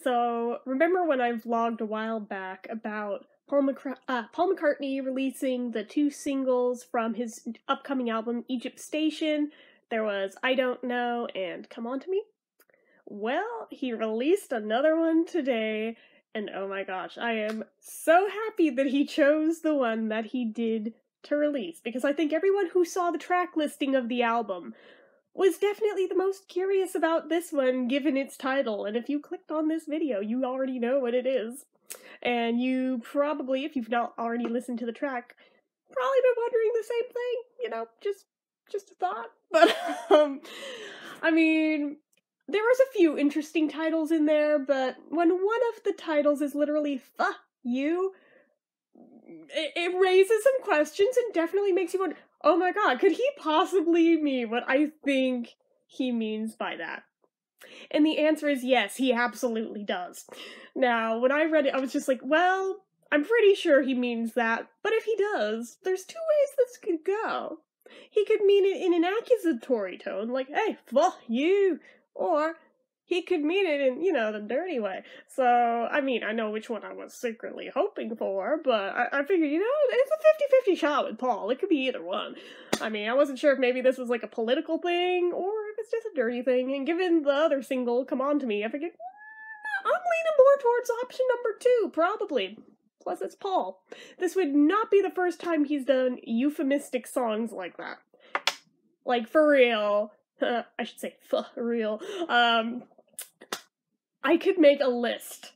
So, remember when I vlogged a while back about Paul McCartney releasing the 2 singles from his upcoming album, Egypt Station? There was I Don't Know and Come On To Me. Well, he released another one today, and oh my gosh, I am so happy that he chose the one that he did to release, because I think everyone who saw the track listing of the album was definitely the most curious about this one, given its title, and if you clicked on this video, you already know what it is. And you probably, if you've not already listened to the track, probably been wondering the same thing, you know, just a thought. But, I mean, there was a few interesting titles in there, but when one of the titles is literally Fuh You, it raises some questions and definitely makes you wonder, oh my god, could he possibly mean what I think he means by that? And the answer is yes, he absolutely does. Now, when I read it, I was just like, well, I'm pretty sure he means that, but if he does, there's 2 ways this could go. He could mean it in an accusatory tone, like, hey, fuck you, or he could mean it in, you know, the dirty way. So, I mean, I know which one I was secretly hoping for, but I figured, you know, it's a 50-50 shot with Paul. It could be either one. I mean, I wasn't sure if maybe this was like a political thing, or if it's just a dirty thing, and given the other single, Come On To Me, I figured, I'm leaning more towards option number 2, probably. Plus, it's Paul. This would not be the first time he's done euphemistic songs like that. Like, for real. I should say, for real. I could make a list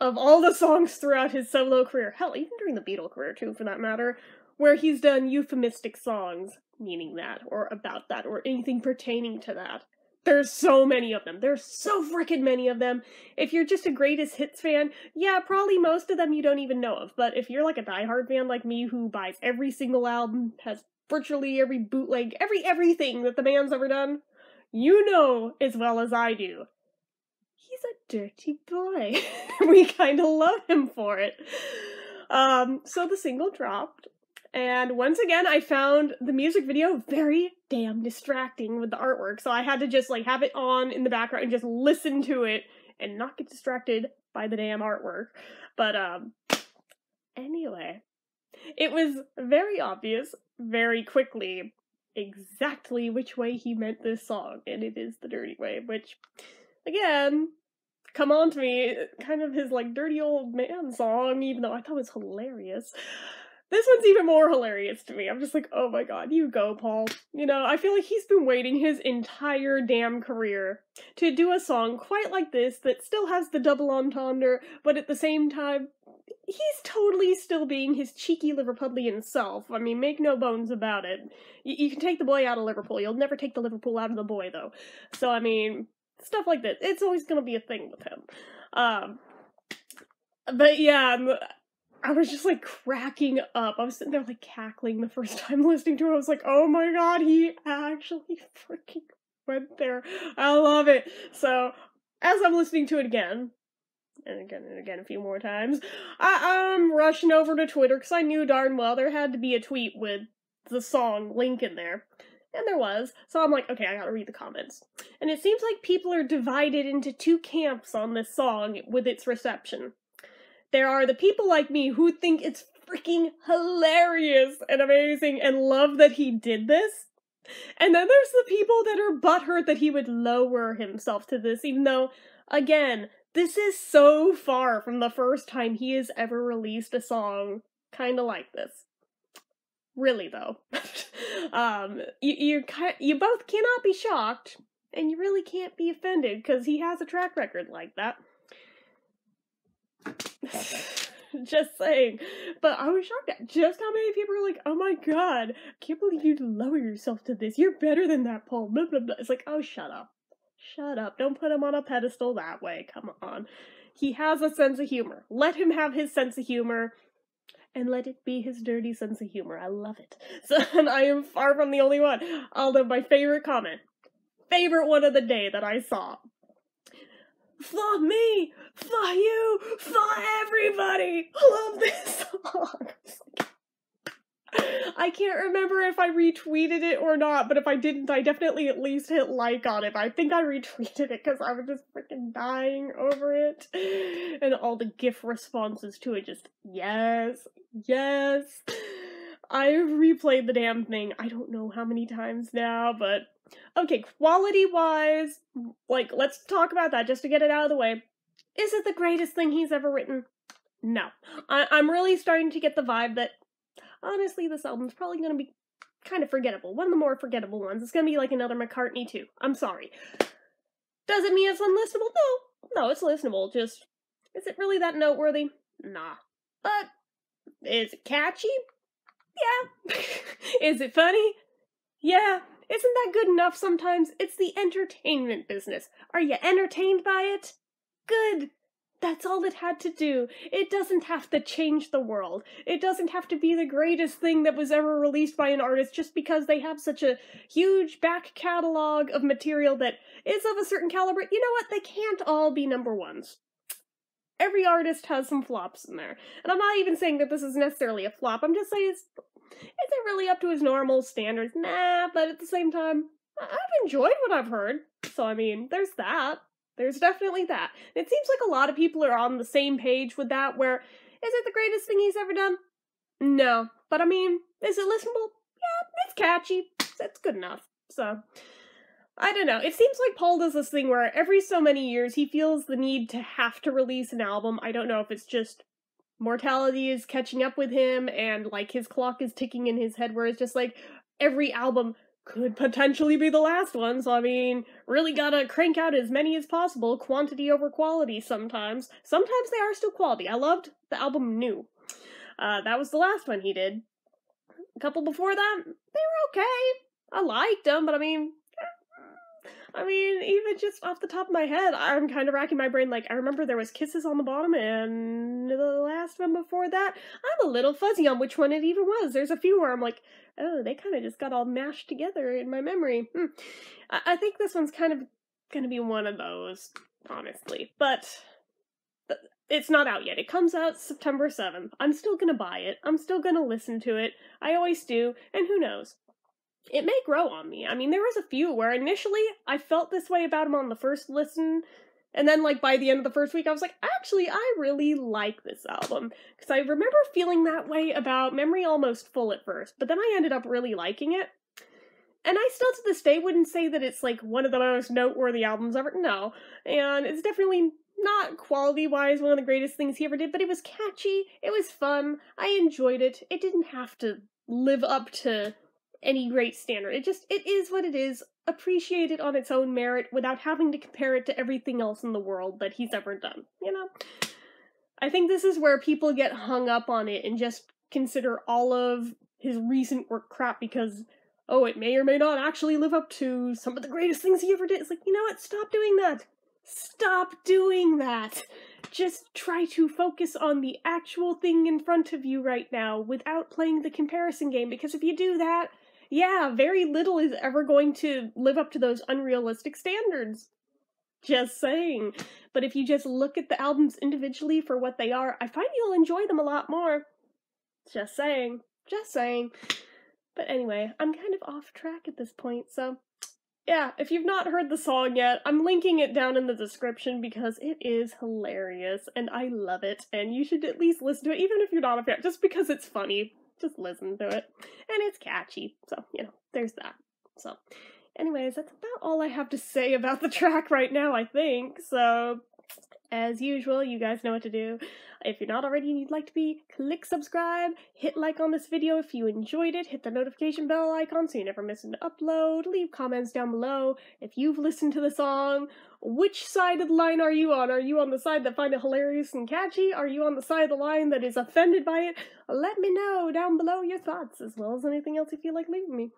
of all the songs throughout his solo career, hell, even during the Beatle career too, for that matter, where he's done euphemistic songs meaning that, or about that, or anything pertaining to that. There's so many of them. There's so frickin' many of them. If you're just a greatest hits fan, yeah, probably most of them you don't even know of, but if you're like a diehard fan like me who buys every single album, has virtually every bootleg, everything that the band's ever done, you know as well as I do, he's a dirty boy. We kind of love him for it. So the single dropped, and once again I found the music video very damn distracting with the artwork, so I had to just like have it on in the background and just listen to it and not get distracted by the damn artwork. But anyway, it was very obvious very quickly exactly which way he meant this song, and it is the dirty way, which, again, Come On To Me, kind of his, like, dirty old man song, even though I thought it was hilarious. This one's even more hilarious to me. I'm just like, oh my god, you go, Paul. You know, I feel like he's been waiting his entire damn career to do a song quite like this that still has the double entendre, but at the same time, he's totally still being his cheeky Liverpudlian self. I mean, make no bones about it. You can take the boy out of Liverpool. You'll never take the Liverpool out of the boy, though. So, I mean, stuff like this. It's always gonna be a thing with him. But yeah, I was just, like, cracking up. I was sitting there, like, cackling the first time listening to it. I was like, oh my god, he actually freaking went there. I love it. So, as I'm listening to it again, and again a few more times, I'm rushing over to Twitter, because I knew darn well there had to be a tweet with the song link in there. And there was. So I'm like, okay, I gotta read the comments. And it seems like people are divided into 2 camps on this song with its reception. There are the people like me who think it's freaking hilarious and amazing and love that he did this. And then there's the people that are butthurt that he would lower himself to this, even though, again, this is so far from the first time he has ever released a song kinda like this. Really, though. You both cannot be shocked, and you really can't be offended, because he has a track record like that. Just saying. But I was shocked at just how many people were like, oh my god, I can't believe you'd lower yourself to this. You're better than that, Paul. Blah, blah, blah. It's like, oh, shut up. Shut up. Don't put him on a pedestal that way. Come on. He has a sense of humor. Let him have his sense of humor, and let it be his dirty sense of humor. I love it. So, and I am far from the only one. Although my favorite comment, favorite one of the day that I saw, fuck me, fuck you, fuck everybody. I love this song. I I can't remember if I retweeted it or not, but if I didn't, I definitely at least hit like on it. I think I retweeted it because I was just freaking dying over it. And all the GIF responses to it just, yes, yes. I've replayed the damn thing I don't know how many times now, but okay, quality-wise, like, let's talk about that just to get it out of the way. Is it the greatest thing he's ever written? No. I'm really starting to get the vibe that, honestly, this album's probably gonna be kind of forgettable. One of the more forgettable ones. It's gonna be like another McCartney 2. I'm sorry. Does it mean it's unlistenable? No. No, it's listenable. Just, is it really that noteworthy? Nah. But, is it catchy? Yeah. Is it funny? Yeah. Isn't that good enough sometimes? It's the entertainment business. Are you entertained by it? Good. That's all it had to do. It doesn't have to change the world. It doesn't have to be the greatest thing that was ever released by an artist just because they have such a huge back catalog of material that is of a certain caliber. You know what? They can't all be number ones. Every artist has some flops in there. And I'm not even saying that this is necessarily a flop. I'm just saying, is it really up to his normal standards? Nah, but at the same time, I've enjoyed what I've heard. So, I mean, there's that. There's definitely that. It seems like a lot of people are on the same page with that, where, is it the greatest thing he's ever done? No. But I mean, is it listenable? Yeah, it's catchy. It's good enough. So, I don't know. It seems like Paul does this thing where every so many years he feels the need to have to release an album. I don't know if it's just mortality is catching up with him and, like, his clock is ticking in his head where it's just like, every album could potentially be the last one, so I mean, really gotta crank out as many as possible, quantity over quality sometimes. Sometimes they are still quality. I loved the album New. That was the last one he did. A couple before that, they were okay. I liked them, but I mean, even just off the top of my head, I'm kind of racking my brain, like, I remember there was Kisses on the Bottom, and the last one before that, I'm a little fuzzy on which one it even was. There's a few where I'm like, oh, they kind of just got all mashed together in my memory. I think this one's kind of gonna be one of those, honestly. But it's not out yet. It comes out September 7th. I'm still gonna buy it. I'm still gonna listen to it. I always do, and who knows? It may grow on me. I mean, there was a few where initially I felt this way about him on the first listen, and then, like, by the end of the first week, I was like, actually, I really like this album. Because I remember feeling that way about Memory Almost Full at first, but then I ended up really liking it. And I still, to this day, wouldn't say that it's, like, one of the most noteworthy albums ever. No. And it's definitely not quality-wise one of the greatest things he ever did, but it was catchy, it was fun, I enjoyed it. It didn't have to live up to any great standard. It is what it is. Appreciate it on its own merit without having to compare it to everything else in the world that he's ever done, you know? I think this is where people get hung up on it and just consider all of his recent work crap because, oh, it may or may not actually live up to some of the greatest things he ever did. It's like, you know what? Stop doing that. Stop doing that. Just try to focus on the actual thing in front of you right now without playing the comparison game, because if you do that, yeah, very little is ever going to live up to those unrealistic standards. Just saying. But if you just look at the albums individually for what they are, I find you'll enjoy them a lot more. Just saying. Just saying. But anyway, I'm kind of off track at this point, so yeah, if you've not heard the song yet, I'm linking it down in the description because it is hilarious, and I love it, and you should at least listen to it, even if you're not a fan, just because it's funny. Just listen to it. And it's catchy, so, you know, there's that. So, anyways, that's about all I have to say about the track right now, I think, so as usual, you guys know what to do. If you're not already and you'd like to be, click subscribe, hit like on this video if you enjoyed it, hit the notification bell icon so you never miss an upload, leave comments down below. If you've listened to the song, which side of the line are you on? Are you on the side that find it hilarious and catchy? Are you on the side of the line that is offended by it? Let me know down below your thoughts, as well as anything else you feel like leaving me.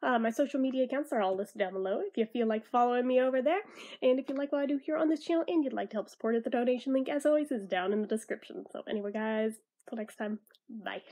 My social media accounts are all listed down below if you feel like following me over there. And if you like what I do here on this channel and you'd like to help support it, the donation link, as always, is down in the description. So anyway, guys, till next time, bye.